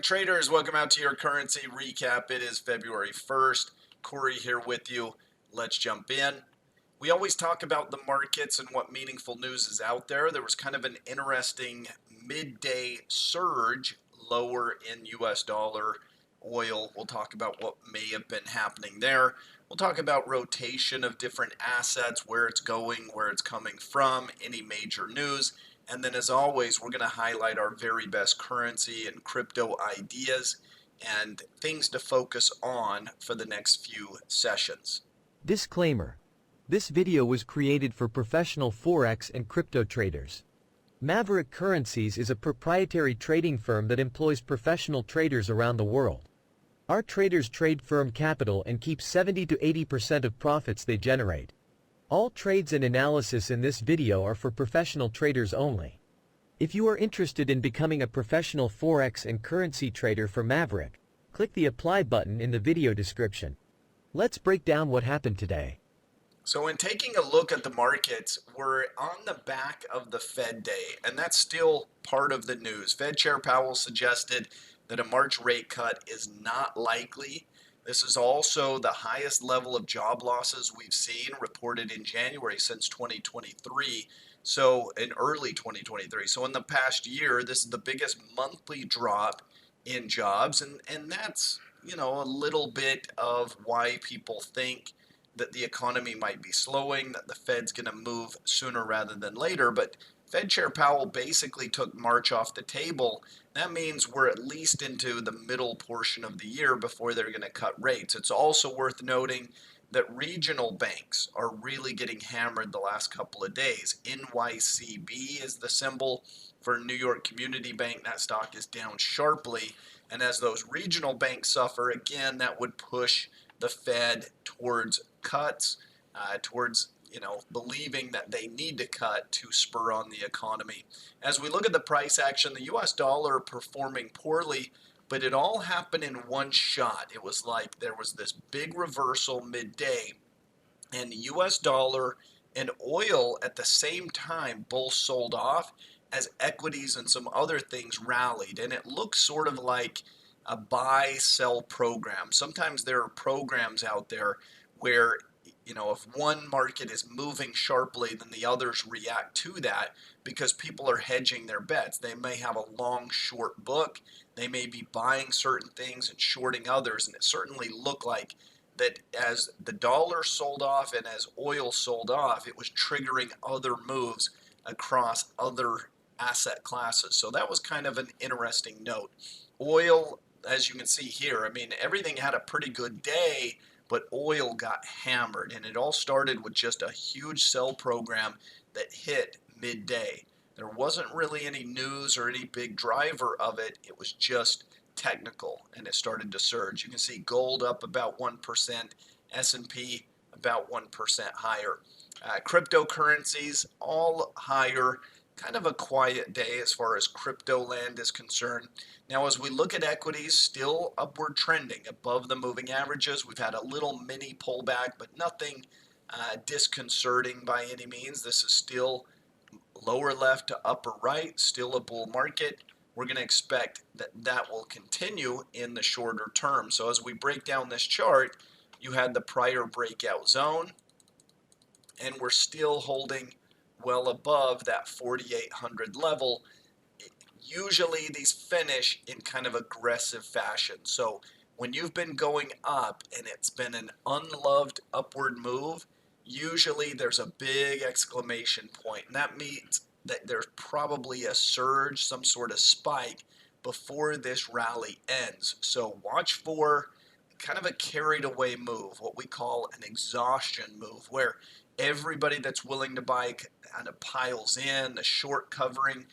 morning, traders. Welcome out to your currency recap. It is February 1st. Corey here with you. Let's jump in. We always talk about the markets and what meaningful news is out there. There was kind of an interesting midday surge lower in US dollar oil. We'll talk about what may have been happening there. We'll talk about rotation of different assets, where it's going, where it's coming from, any major news. And then as always, we're going to highlight our very best currency and crypto ideas and things to focus on for the next few sessions. Disclaimer. This video was created for professional Forex and crypto traders. Maverick Currencies is a proprietary trading firm that employs professional traders around the world. Our traders trade firm capital and keep 70 to 80% of profits they generate. All trades and analysis in this video are for professional traders only. If you are interested in becoming a professional Forex and currency trader for Maverick, click the apply button in the video description. Let's break down what happened today. So in taking a look at the markets, we're on the back of the Fed day, and that's still part of the news. Fed Chair Powell suggested that a March rate cut is not likely. This is also the highest level of job losses we've seen reported in January since 2023. So in early 2023. So in the past year, this is the biggest monthly drop in jobs. And that's, a little bit of why people think that the economy might be slowing, that the Fed's going to move sooner rather than later. But Fed Chair Powell basically took March off the table. That means we're at least into the middle portion of the year before they're going to cut rates. It's also worth noting that regional banks are really getting hammered the last couple of days. NYCB is the symbol for New York Community Bank. That stock is down sharply. And as those regional banks suffer, again, that would push the Fed towards cuts, towards believing that they need to cut to spur on the economy. As we look at the price action, the US dollar performing poorly, but it all happened in one shot. It was like there was this big reversal midday, and the US dollar and oil at the same time both sold off as equities and some other things rallied. And it looks sort of like a buy-sell program. Sometimes there are programs out there where if one market is moving sharply, then the others react to that because people are hedging their bets. They may have a long short book. They may be buying certain things and shorting others. And it certainly looked like that as the dollar sold off and as oil sold off, it was triggering other moves across other asset classes. So that was kind of an interesting note. Oil, as you can see here, everything had a pretty good day, but oil got hammered, and it all started with just a huge sell program that hit midday. There wasn't really any news or any big driver of it. It was just technical, and it started to surge. You can see gold up about 1%, S&P about 1% higher. Cryptocurrencies all higher. Kind of a quiet day as far as crypto land is concerned. Now, as we look at equities, still upward trending above the moving averages. We've had a little mini pullback, but nothing disconcerting by any means. This is still lower left to upper right, still a bull market. We're going to expect that will continue in the shorter term. So as we break down this chart, you had the prior breakout zone, and we're still holding well above that 4,800 level. Usually these finish in kind of aggressive fashion. So when you've been going up and it's been an unloved upward move, usually there's a big exclamation point, and that means that there's probably a surge, some sort of spike before this rally ends. So watch for kind of a carried away move, what we call an exhaustion move, where everybody that's willing to buy kind of piles in, the short covering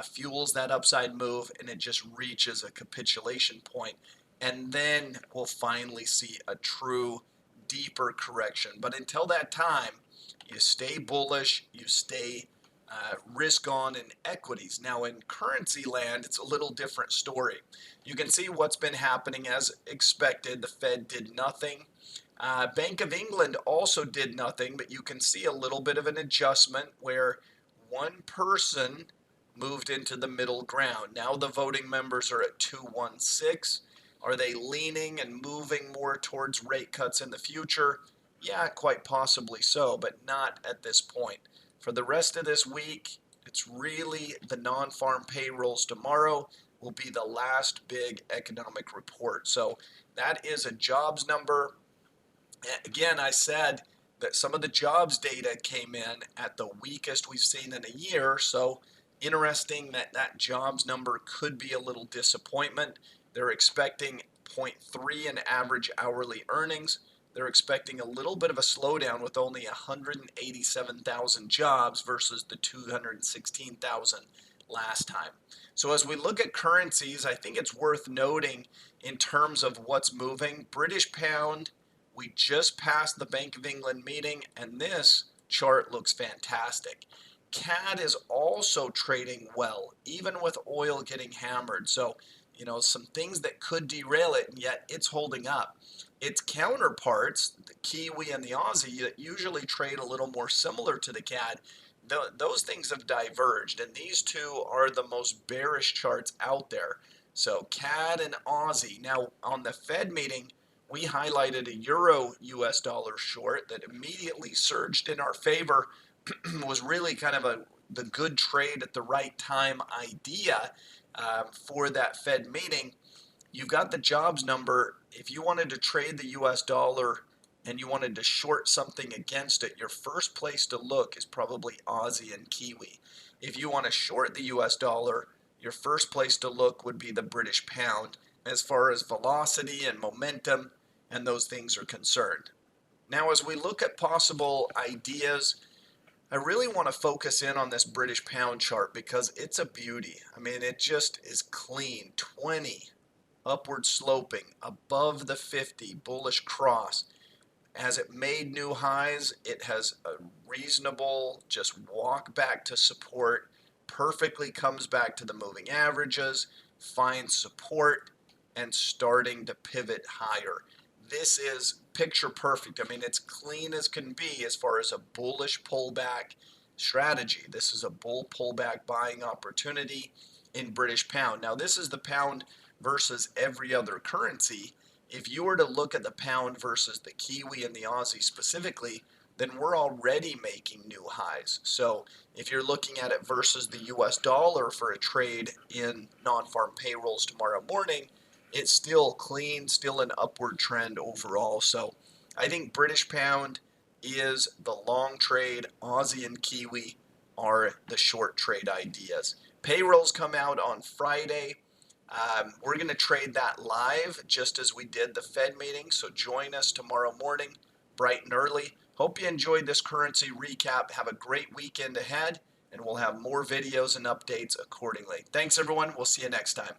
fuels that upside move, and it just reaches a capitulation point. And then we'll finally see a true deeper correction. But until that time, you stay bullish, you stay risk on in equities. Now in currency land, it's a little different story. You can see what's been happening as expected. The Fed did nothing. Bank of England also did nothing, but you can see a little bit of an adjustment where one person moved into the middle ground. Now the voting members are at 216. Are they leaning and moving more towards rate cuts in the future? Yeah, quite possibly so, but not at this point. For the rest of this week, it's really the non-farm payrolls tomorrow will be the last big economic report. So that is a jobs number. Again, I said that some of the jobs data came in at the weakest we've seen in a year. So interesting that that jobs number could be a little disappointment. They're expecting zero point 0.3 in average hourly earnings. They're expecting a little bit of a slowdown with only 187,000 jobs versus the 216,000 last time. So as we look at currencies, I think it's worth noting in terms of what's moving. British pound, we just passed the Bank of England meeting, and this chart looks fantastic. CAD is also trading well, even with oil getting hammered. So, some things that could derail it, and yet it's holding up. Its counterparts, the Kiwi and the Aussie, that usually trade a little more similar to the CAD, those things have diverged, and these two are the most bearish charts out there. So CAD and Aussie. Now, on the Fed meeting, we highlighted a Euro US dollar short that immediately surged in our favor. Was really kind of the good trade at the right time idea for that Fed meeting. You've got the jobs number. If you wanted to trade the US dollar and you wanted to short something against it, your first place to look is probably Aussie and Kiwi. If you want to short the US dollar, your first place to look would be the British pound as far as velocity and momentum and those things are concerned. Now, as we look at possible ideas, I really want to focus in on this British pound chart because it's a beauty. I mean, it just is clean. 20, upward sloping, above the 50, bullish cross. As it made new highs, it has a reasonable just walk back to support, perfectly comes back to the moving averages, finds support, and starting to pivot higher. This is picture perfect. I mean, it's clean as can be as far as a bullish pullback strategy. This is a bull pullback buying opportunity in British pound. Now, this is the pound versus every other currency. If you were to look at the pound versus the Kiwi and the Aussie specifically, then we're already making new highs. So if you're looking at it versus the US dollar for a trade in non-farm payrolls tomorrow morning, it's still clean, still an upward trend overall. So I think British pound is the long trade. Aussie and Kiwi are the short trade ideas. Payrolls come out on Friday. We're going to trade that live just as we did the Fed meeting. So join us tomorrow morning, bright and early. Hope you enjoyed this currency recap. Have a great weekend ahead, and we'll have more videos and updates accordingly. Thanks, everyone. We'll see you next time.